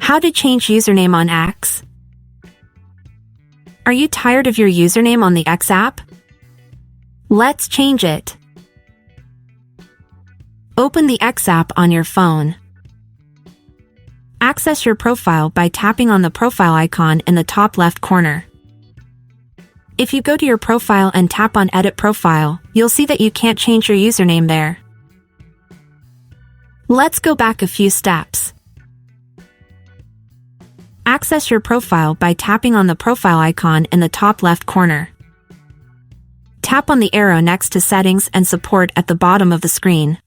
How to change username on X? Are you tired of your username on the X app? Let's change it. Open the X app on your phone. Access your profile by tapping on the profile icon in the top left corner. If you go to your profile and tap on Edit Profile, you'll see that you can't change your username there. Let's go back a few steps. Access your profile by tapping on the profile icon in the top left corner. Tap on the arrow next to Settings and Support at the bottom of the screen.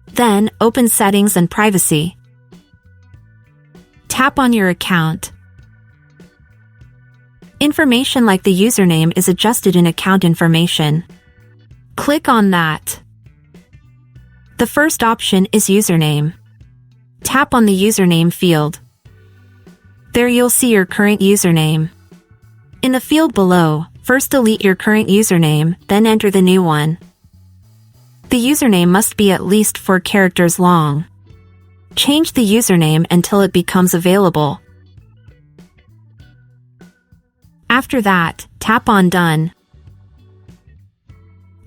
Then, open Settings and Privacy. Tap on your account. Information like the username is adjusted in Account Information. Click on that. The first option is Username. Tap on the Username field. There you'll see your current username. In the field below, first delete your current username, then enter the new one. The username must be at least 4 characters long. Change the username until it becomes available. After that, tap on Done.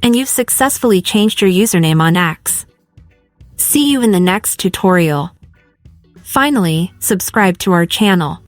And you've successfully changed your username on X. See you in the next tutorial. Finally, subscribe to our channel.